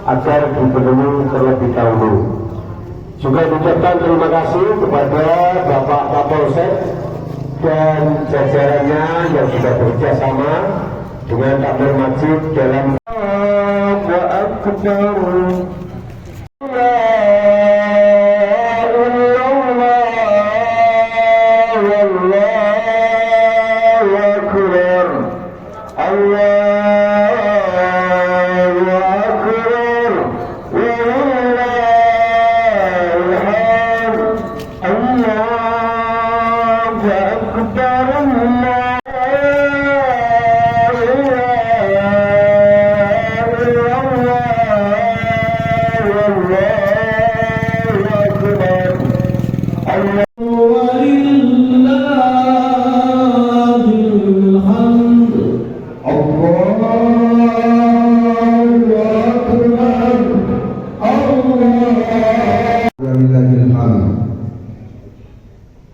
agar dipenuhi terlebih dahulu. Juga mengucapkan terima kasih kepada Bapak Kapolsek dan jajarannya yang sudah bekerja sama dengan Takmir Masjid dalam Allahu Akbar.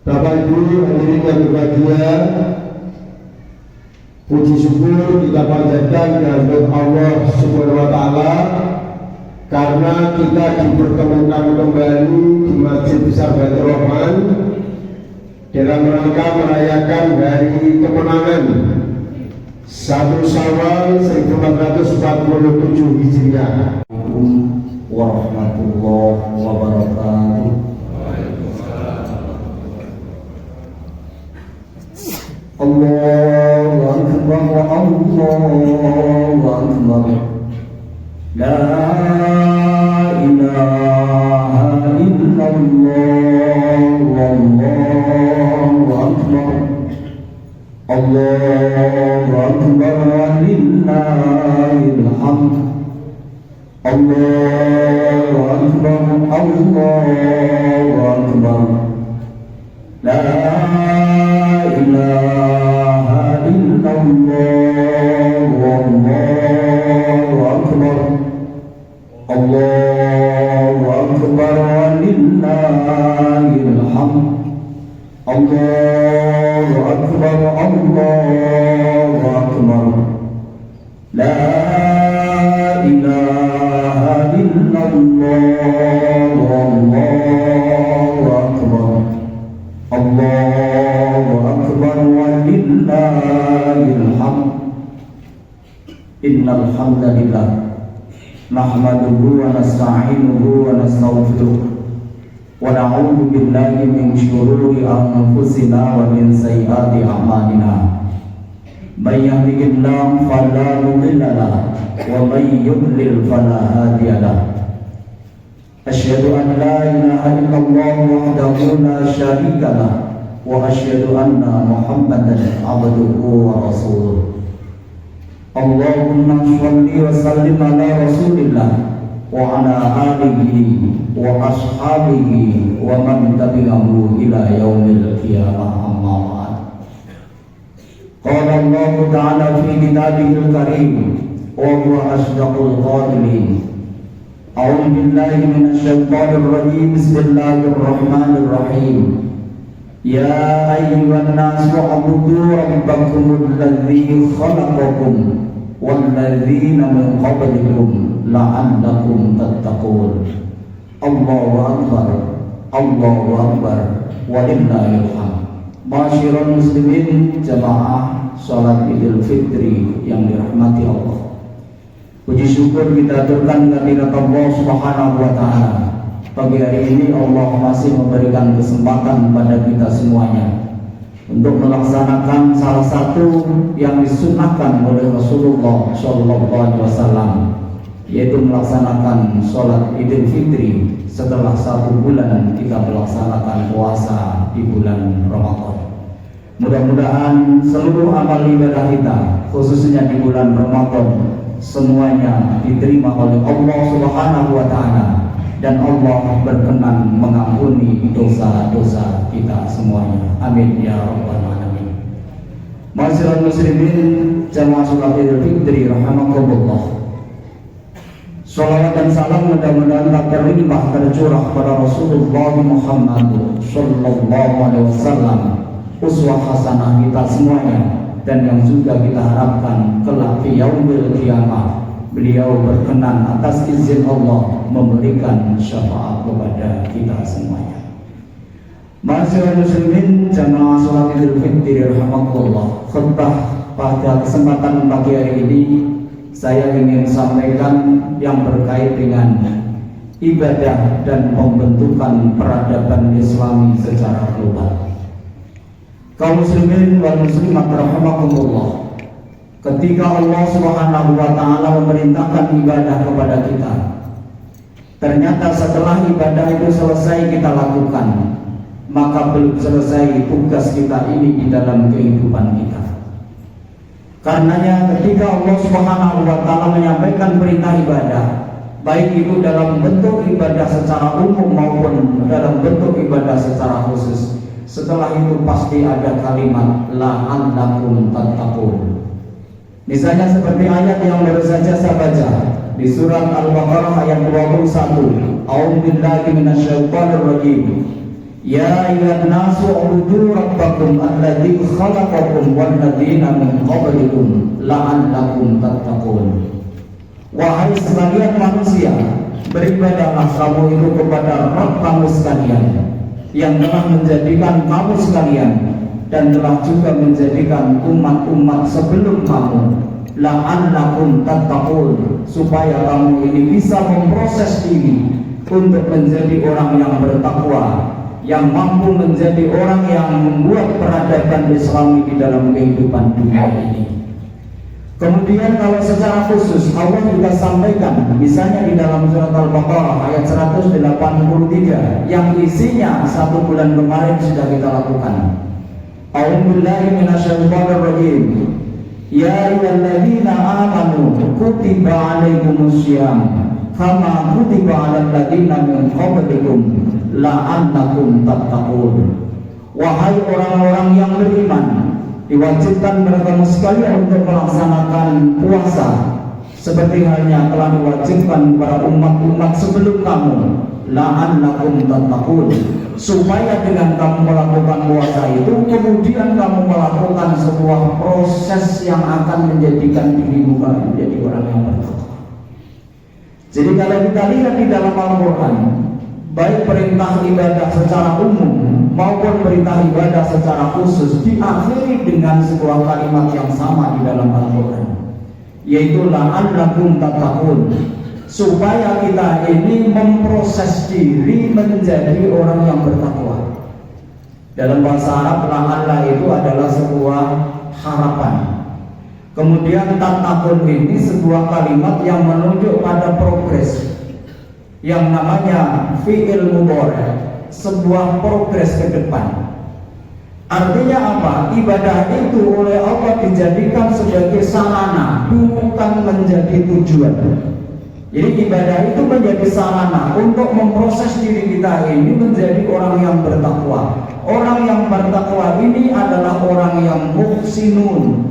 Bapak Ibu hadirin yang berbahagia, puji syukur kita panjatkan kehadirat Allah Subhanahu wa Ta'ala karena kita dipertemukan kembali di Masjid Besar Baitur Rahman dalam rangka merayakan hari kemenangan 1 Syawal 1447 Hijriah. Assalamualaikum warahmatullahi wabarakatuh. Allahu Akbar, Allahu Akbar, la ilaha illallah, Allahu Akbar, Allahu Akbar, walillahil hamd, Allahu Akbar, Allahu Akbar, la ilaha illallah, Allahu Akbar, Allahu Akbar, walillahil hamd, Allahu Akbar, Allahu Akbar, la ilaha illallah, Allahu Akbar, Allahu Akbar, walillahil hamd. Innal hamdalillah nahmaduhu wa nasta'inuhu wa nastaghfiruh wa na'udzu billahi min shururi anfusina wa min sayyiati a'malina. May yahdihillahu fala mudilla lahu wa may yudlil fala hadiya lahu. Asyhadu an la ilaha illallah wahdahu la syarika lahu wa asyhadu anna Muhammadan abduhu wa rasuluh. Allahumma shalli wa sallim ala Rasulillah wa ala alihi wa ashabihi wa man tabi'ahu ila yaumil qiyamah, amma ba'd. Qala Allah ta'ala fi kitabihil karim wa huwa asdaqul qailin. A'udzu billahi minasy syaithanir rajim. Bismillahirrahmanirrahim. Ya ayyuhan nasu ubudu rabbakumul ladzi khalaqakum wal ladzina min qablikum la'allakum tattaqun. Allahu akbar, Allahu akbar, walillahil hamd. Ma'asyiral muslimin, jamaah salat Idul Fitri yang dirahmati Allah. Puji syukur kita aturkan kehadirat Allah Subhanahu wa Ta'ala. Pagi hari ini Allah masih memberikan kesempatan kepada kita semuanya untuk melaksanakan salah satu yang disunahkan oleh Rasulullah SAW, yaitu melaksanakan sholat Idul Fitri setelah 1 bulan kita melaksanakan puasa di bulan Ramadan. Mudah-mudahan seluruh amal ibadah kita, khususnya di bulan Ramadan, semuanya diterima oleh Allah Subhanahu wa Ta'ala dan Allah berkenan mengampuni dosa-dosa kita semuanya. Amin ya rabbal alamin. Ma'asyiral muslimin, jamaah salat Idul Fitri rahimakumullah. Salawat dan salam mudah-mudahan tak terlimpah tercurah pada Rasulullah Muhammad sallallahu alaihi wasallam, uswah hasanah kita semuanya, dan yang juga kita harapkan kelak fi yaumil qiyamah beliau berkenan atas izin Allah memberikan syafaat kepada kita semuanya. Masyaallah muslimin jamaah salat Idul Fitri rahimakumullah. Khutbah pada kesempatan pagi hari ini saya ingin sampaikan yang berkait dengan ibadah dan pembentukan peradaban Islami secara global. Kaum muslimin wal muslimat rahimakumullah, ketika Allah Subhanahu wa taala memerintahkan ibadah kepada kita, ternyata setelah ibadah itu selesai kita lakukan, maka belum selesai tugas kita ini di dalam kehidupan kita. Karenanya ketika Allah Subhanahu wa taala menyampaikan perintah ibadah, baik itu dalam bentuk ibadah secara umum maupun dalam bentuk ibadah secara khusus, setelah itu pasti ada kalimat la'allakum tattaqun. Misalnya seperti ayat yang baru saja saya baca di surat Al-Baqarah ayat 21. A'udzubillahi minasyaitonir rajim. Ya ayyuhan nasu ubudu rabbakum alladzi khalaqakum wal ladzina min qablikum la'allakum tattaqun. Wahai sekalian manusia, beribadahlah kamu itu kepada Rabb kamu sekalian yang telah menjadikan kamu sekalian dan telah juga menjadikan umat-umat sebelum kamu la'allakum tattaqun, supaya kamu ini bisa memproses diri untuk menjadi orang yang bertakwa, yang mampu menjadi orang yang membuat peradaban Islami di dalam kehidupan dunia ini. Kemudian kalau secara khusus Allah juga sampaikan, misalnya di dalam surat Al-Baqarah ayat 183 yang isinya 1 bulan kemarin sudah kita lakukan. A'udzubillahi minasyaitonir rajim. Ya ayyuhalladzina amanu kutiba 'alaikumussyiyam kama kutiba 'alal ladzina min qablikum la'allakum tattaqun. Wahai orang-orang yang beriman, diwajibkan mereka sekalian untuk melaksanakan puasa seperti halnya telah diwajibkan para umat-umat sebelum kamu la'allakum tattaqun, supaya dengan kamu melakukan puasa itu kemudian kamu melakukan sebuah proses yang akan menjadikan dirimu menjadi orang yang bertakwa. Jadi kalau kita lihat di dalam Al-Quran, baik perintah ibadah secara umum maupun perintah ibadah secara khusus diakhiri dengan sebuah kalimat yang sama di dalam Al-Quran, yaitu la'allakum tattaqun, supaya kita ini memproses diri menjadi orang yang bertakwa. Dalam bahasa Arab la'alla itu adalah sebuah harapan. Kemudian tattaqun ini sebuah kalimat yang menunjuk pada progres, yang namanya fi'il mudhari', sebuah progres ke depan. Artinya apa? Ibadah itu oleh Allah dijadikan sebagai sarana, bukan menjadi tujuan. Jadi ibadah itu menjadi sarana untuk memproses diri kita ini menjadi orang yang bertakwa. Orang yang bertakwa ini adalah orang yang muhsinun.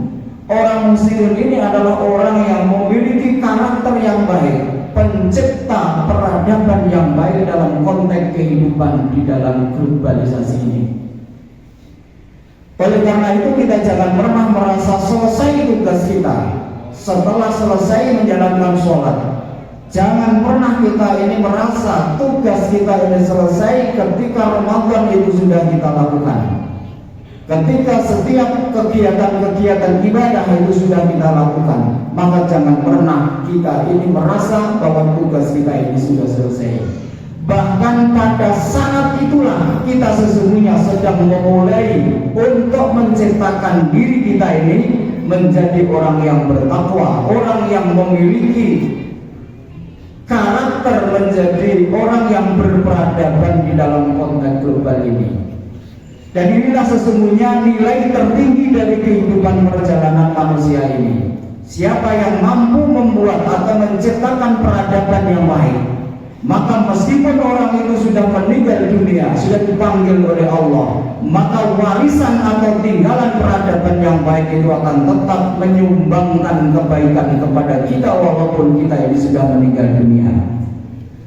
Orang muhsinun ini adalah orang yang memiliki karakter yang baik, pencipta peradaban yang baik dalam konteks kehidupan di dalam globalisasi ini. Oleh karena itu kita jangan pernah merasa selesai tugas kita setelah selesai menjalankan sholat. Jangan pernah kita ini merasa tugas kita ini selesai ketika Ramadan itu sudah kita lakukan, ketika setiap kegiatan-kegiatan ibadah itu sudah kita lakukan. Maka jangan pernah kita ini merasa bahwa tugas kita ini sudah selesai. Bahkan pada saat itulah kita sesungguhnya sedang memulai untuk menciptakan diri kita ini menjadi orang yang bertakwa, orang yang memiliki karakter menjadi orang yang berperadaban di dalam konteks global ini. Dan inilah sesungguhnya nilai tertinggi dari kehidupan perjalanan manusia ini. Siapa yang mampu membuat atau menciptakan peradaban yang baik, maka meskipun orang itu sudah meninggal dunia, sudah dipanggil oleh Allah, maka warisan atau tinggalan peradaban yang baik itu akan tetap menyumbangkan kebaikan kepada kita walaupun kita ini sudah meninggal dunia.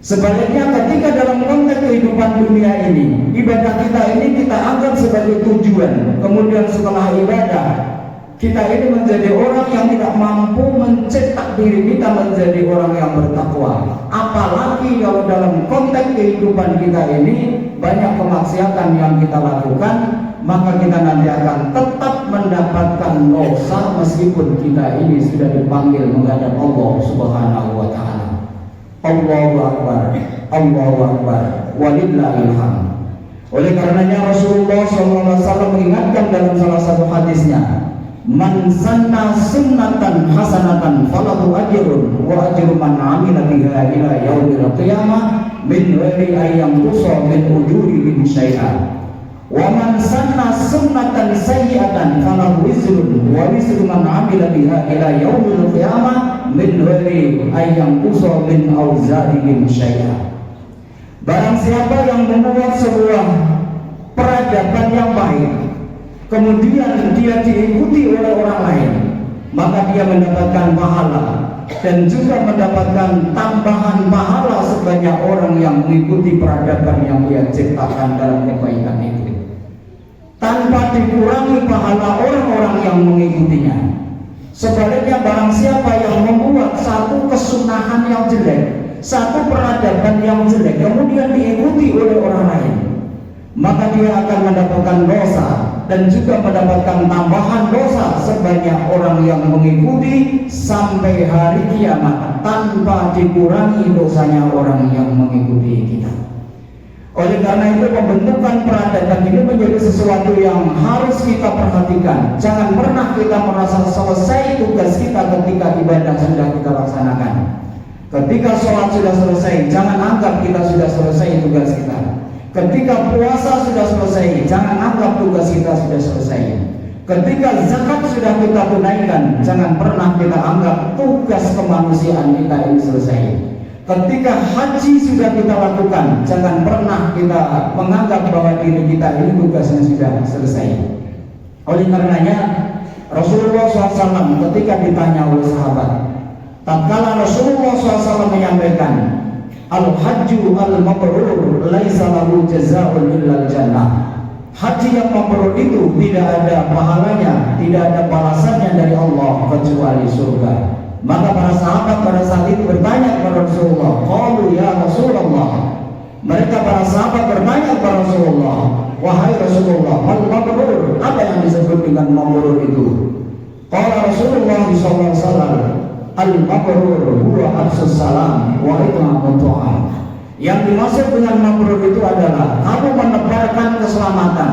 Sebaliknya ketika dalam konteks kehidupan dunia ini, ibadah kita ini kita anggap sebagai tujuan, kemudian setelah ibadah kita ini menjadi orang yang tidak mampu mencetak diri kita menjadi orang yang bertakwa. Apalagi kalau dalam konteks kehidupan kita ini banyak kemaksiatan yang kita lakukan, maka kita nanti akan tetap mendapatkan dosa meskipun kita ini sudah dipanggil menghadap Allah Subhanahu wa taala. Allahu akbar, Allahu akbar, walillahil hamd. Oleh karenanya Rasulullah SAW mengingatkan dalam salah satu hadisnya, man sanna sunnatan hasanatan falahu ajrun wa ajru man amila biha ila yaumil qiyamah min ghairi an yanqusa min ujurihim syai'an. Wa man sanna sunnatan sayyi'atan falahu wizrun wa wizru man amila biha ila yaumil qiyamah min ghairi an yanqusa min awzarihim syai'an. Barang siapa yang membuat sebuah peradaban yang baik, kemudian dia diikuti oleh orang lain, maka dia mendapatkan pahala dan juga mendapatkan tambahan pahala sebanyak orang yang mengikuti peradaban yang dia ciptakan dalam kebaikan itu, tanpa dikurangi pahala orang-orang yang mengikutinya. Sebaliknya, barang siapa yang membuat satu kesunahan yang jelek, satu peradaban yang jelek, kemudian diikuti oleh orang lain, maka dia akan mendapatkan dosa dan juga mendapatkan tambahan dosa sebanyak orang yang mengikuti sampai hari kiamat, tanpa dikurangi dosanya orang yang mengikuti kita. Oleh karena itu, pembentukan peradaban ini menjadi sesuatu yang harus kita perhatikan. Jangan pernah kita merasa selesai tugas kita ketika ibadah sudah kita laksanakan. Ketika sholat sudah selesai, jangan anggap kita sudah selesai tugas kita. Ketika puasa sudah selesai, jangan anggap tugas kita sudah selesai. Ketika zakat sudah kita tunaikan, jangan pernah kita anggap tugas kemanusiaan kita ini selesai. Ketika haji sudah kita lakukan, jangan pernah kita menganggap bahwa diri kita ini tugasnya sudah selesai. Oleh karenanya, Rasulullah SAW ketika ditanya oleh sahabat, tatkala Rasulullah SAW menyampaikan, al-hajju al-mabrur laisa lahu jazaa'un illa al-jannah. Haji yang mabrur itu tidak ada pahalanya, tidak ada balasannya dari Allah kecuali surga. Maka para sahabat pada saat itu bertanya kepada Rasulullah, qalu ya Rasulullah. Mereka para sahabat bertanya kepada Rasulullah, wahai Rasulullah, al-mabrur, apa yang disebut dengan mabrur itu? Qala Rasulullah SAW, al-mabrur huwa afsus salam wa it'amut ta'am. Yang dimaksud dengan mabrur itu adalah kamu menebarkan keselamatan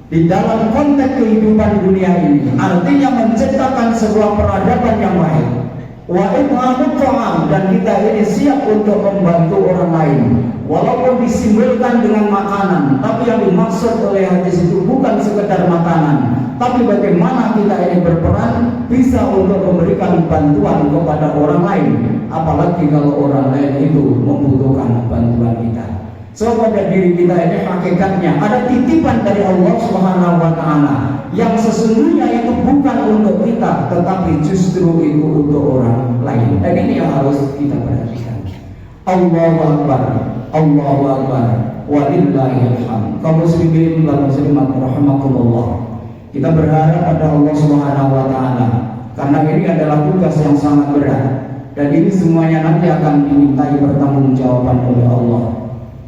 di dalam konteks kehidupan dunia ini, artinya menciptakan sebuah peradaban yang baik. Wa it'amut ta'am, dan kita ini siap untuk membantu orang lain, walaupun disimbolkan dengan makanan, tapi yang dimaksud oleh hadis itu bukan sekedar makanan, tapi bagaimana kita ini berperan bisa untuk memberikan bantuan kepada orang lain, apalagi kalau orang lain itu membutuhkan bantuan kita. So pada diri kita ini hakikatnya ada titipan dari Allah Subhanahu wa taala yang sesungguhnya itu bukan untuk kita, tetapi justru itu untuk orang lain. Dan ini yang harus kita perhatikan. Allahu akbar, Allahu akbar, walillahil hamd. Kaum muslimin wal muslimat rahimakumullah. Kita berharap pada Allah Subhanahu wa taala karena ini adalah tugas yang sangat berat dan ini semuanya nanti akan dimintai pertanggungjawaban oleh Allah.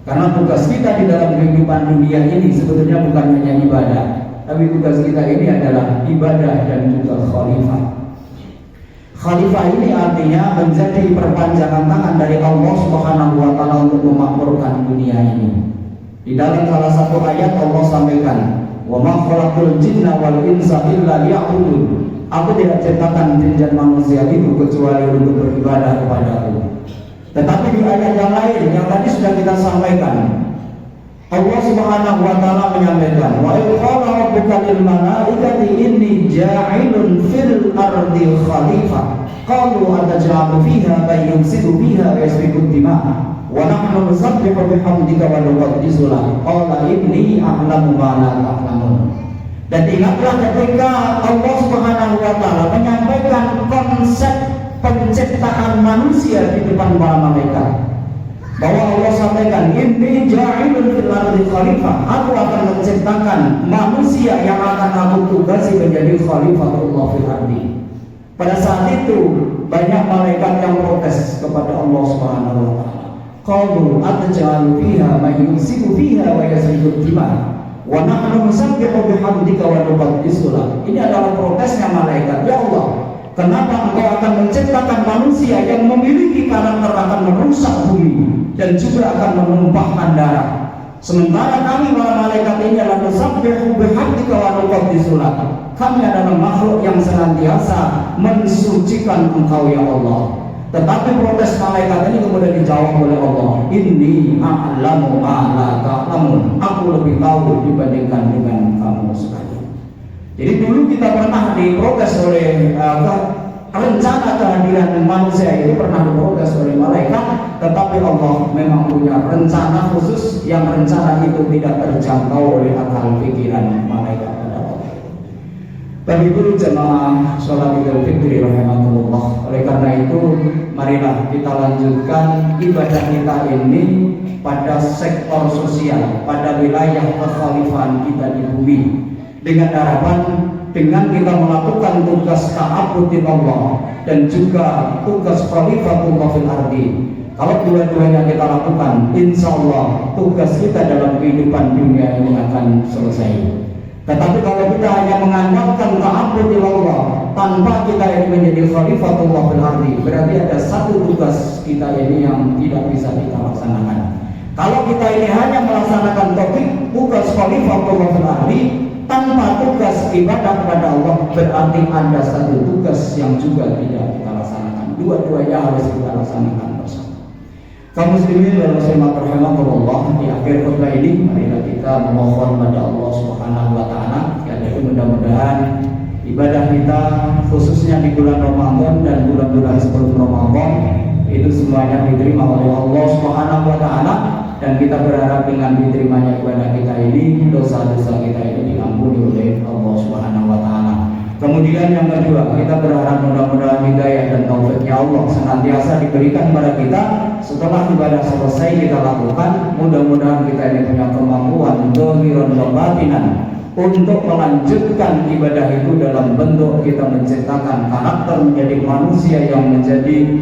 Karena tugas kita di dalam kehidupan dunia ini sebetulnya bukan hanya ibadah, tapi tugas kita ini adalah ibadah dan juga khalifah. Khalifah ini artinya menjadi perpanjangan tangan dari Allah Subhanahu wa taala untuk memakmurkan dunia ini. Di dalam salah satu ayat Allah sampaikan, "Wa ma khalaqul jinna wal insa illa liya'budun." Aku tidak ciptakan jin dan manusia itu kecuali untuk beribadah kepadaku. Tetapi di ayat yang lain yang tadi sudah kita sampaikan, Allah Subhanahu wa taala menyampaikan, "Wa idh qala rabbuka lil malaikati inni ja'ilun fil ardi khalifah qalu ataj'alu fiha man yufsidu fiha wa yasfiku dima'a wa nahnu nusabbihu bihamdika wa nuqaddisu lak qala inni a'lamu ma la ta'lamun." Dan ingatlah ketika Allah Subhanahu wa taala menyampaikan konsep penciptaan manusia di depan para malaikat. bahwa Allah sampaikan, inni ja'ilun fil ardi khalifah, aku akan menciptakan manusia yang akan aku tugasi menjadi khalifatullah fil ardi. Pada saat itu banyak malaikat yang protes kepada Allah Subhanahu wa taala. Qalu atja'alu fiha man yufsidu fiha wa yasfiku dima wa nahnu nusabbihu bihamdika wa nuqaddisu lak. Ini adalah protesnya malaikat. Ya Allah, kenapa Engkau akan menciptakan manusia yang memiliki karakter akan merusak bumi dan juga akan menumpahkan darah, sementara kami para malaikat ini adalah nusabbihu bihamdika wa nuqaddisu lak. Kami adalah makhluk yang senantiasa mensucikan Engkau ya Allah. Tetapi protes malaikat ini kemudian dijawab oleh Allah, inni a'lamu ma la ta'lamun, aku lebih tahu dibandingkan dengan kamu sekalian. Jadi dulu kita pernah diprotes oleh rencana kehadiran manusia itu pernah diprotes oleh malaikat, tetapi Allah memang punya rencana khusus yang rencana itu tidak terjangkau oleh akal pikiran malaikat. Bagi guru jemaah sholat Idul Fitri rahimakumullah. Oleh karena itu, marilah kita lanjutkan ibadah kita ini pada sektor sosial, pada wilayah kekhalifahan kita di bumi, dengan harapan dengan kita melakukan tugas ta'abbudin Allah dan juga tugas khalifatullah fil ardi. Kalau dua-duanya kita lakukan, insya Allah tugas kita dalam kehidupan dunia ini akan selesai. Tetapi kalau kita hanya mengandalkan ta'abbud Allah tanpa kita ini menjadi khalifatullah fil ardi, berarti ada satu tugas kita ini yang tidak bisa kita laksanakan. Kalau kita ini hanya melaksanakan tugas khalifatullah fil ardi tanpa tugas ibadah kepada Allah, berarti ada satu tugas yang juga tidak kita laksanakan. Dua-duanya harus kita laksanakan bersama. Kaum muslimin dan muslimat rahimakumullah, di akhir khutbah ini marilah kita memohon pada Allah Subhanahu wa taala, jadi mudah-mudahan ibadah kita khususnya di bulan Ramadan dan bulan-bulan sebelum Ramadan itu semuanya diterima oleh Allah Subhanahu wa taala, dan kita berharap dengan diterimanya ibadah kita ini, dosa-dosa kita ini diampuni oleh Allah Subhanahu wa taala. Kemudian yang kedua, kita berharap mudah-mudahan hidayah dan taufiknya Allah senantiasa diberikan kepada kita. Setelah ibadah selesai kita lakukan, mudah-mudahan kita ini punya kemampuan zahiran wa batinan untuk melanjutkan ibadah itu dalam bentuk kita menciptakan karakter menjadi manusia yang menjadi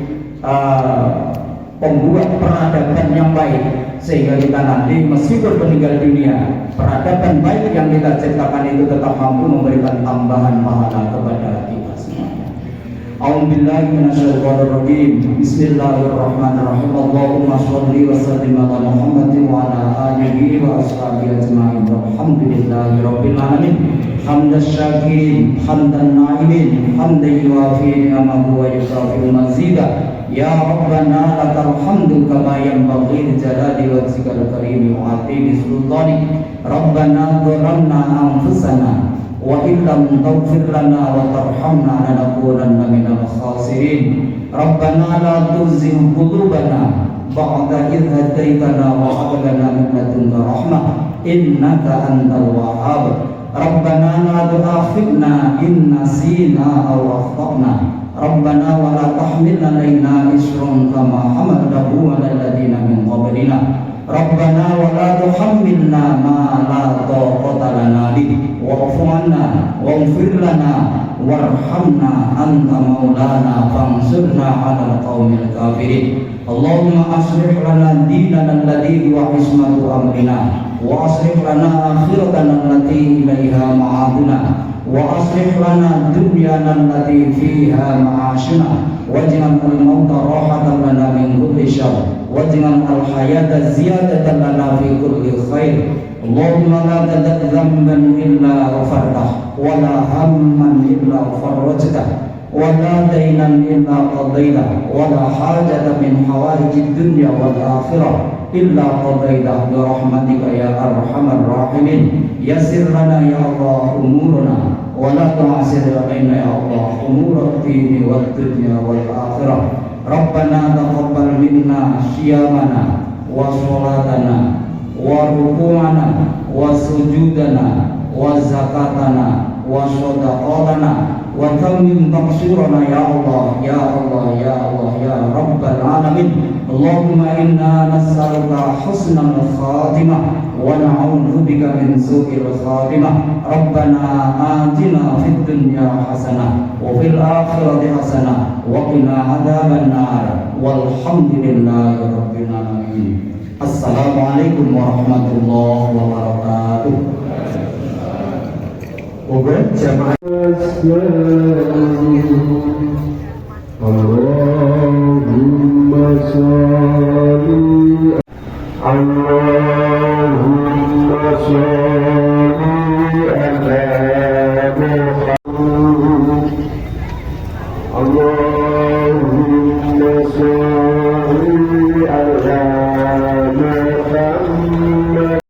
pembuat peradaban yang baik, sehingga kita nanti meskipun meninggal dunia, peradaban baik yang kita ciptakan itu tetap mampu memberikan tambahan pahala kepada kita semuanya. A'udzubillahi minasyaitonir rajim. Bismillahirrahmanirrahim. Allahumma shalli wa sallim ala Muhammadin wa ala alihi wa ashabihi ajma'in. Walhamdulillahi rabbil alamin. Hamdan syakirin, hamdan na'imin, hamdan yuwafi ni'amahu wa yukafi mazidah. Ya Rabbana lakal hamdu kama yanbaghi li jalali wajhikal karim wa atini sultanik. Rabbana dhalamna anfusana wa illam taghfir lana wa tarhamna lanakunanna minal khasirin. Rabbana la tuzigh qulubana ba'da idh hadaitana wa hab lana min ladunka rahmah innaka antal wahhab. Rabbana la tu'akhidna in nasina aw akhtana. Rabbana wa la tahmil alaina isran kama hamaltahu 'alal ladzina min qablina. Rabbana wa la tuhammilna ma la taqata lana bihi wa'fu 'anna waghfir lana warhamna anta maulana fansurna 'alal qaumil kafirin. Allahumma aslih lana dinana alladzi huwa ismatu amrina wa aslih lana akhiratana allati ilaiha ma'aduna wa aslih lana dunyana allati fiha ma'ashuna waj'al al-mauta rahatan lana min kulli syarr waj'al al-hayata ziyadatan lana fi kulli khair. Allahumma la tad'a dhanban illa ghafartah wa la hamman illa farajtah wa la daynan illa qadaytah wa la hajatan min hawaijid dunya wal akhirah illa qadaytah bi rahmatika ya arhamar rahimin. Yassir lana ya Allah umurana wa la tu'assir alaina ya Allah umur ad-din wad dunya wal akhirah. Rabbana taqabbal minna syiyamana wa sholatana wa ruku'ana wa sujudana wa zakatana wa shadaqatana wa tammim taqsirana ya Allah ya Allah ya Allah ya Rabbal alamin. اللهم إنا نسألك حسن الخاتمة ونعوذ بك من سوء الخاتمة ربنا آتنا في الدنيا حسنة وفي الآخرة حسنة وقنا عذاب النار والحمد لله رب العالمين. السلام عليكم warahmatullahi wabarakatuh. Moga jamaah Allahumma sholli Allahumma sholli ala Muhammad Allahumma sholli ala Muhammad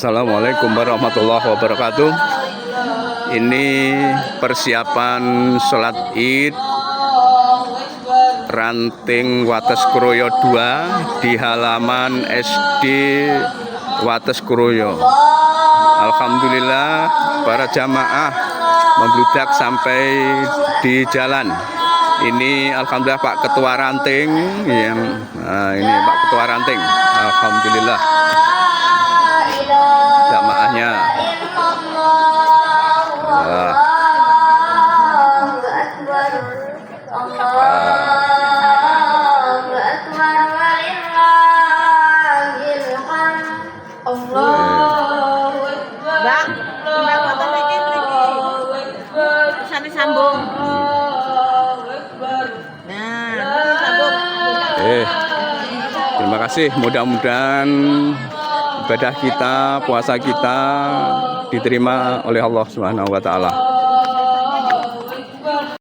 Assalamualaikum warahmatullahi wabarakatuh. Ini persiapan sholat id Ranting Wates Kroyo 2 di halaman SD Wates Kroyo. Alhamdulillah para jamaah membludak sampai di jalan. Ini alhamdulillah Pak Ketua Ranting yang ini Pak Ketua Ranting. Alhamdulillah jamaahnya. Terima kasih, mudah-mudahan ibadah kita, puasa kita diterima oleh Allah Subhanahu wa taala.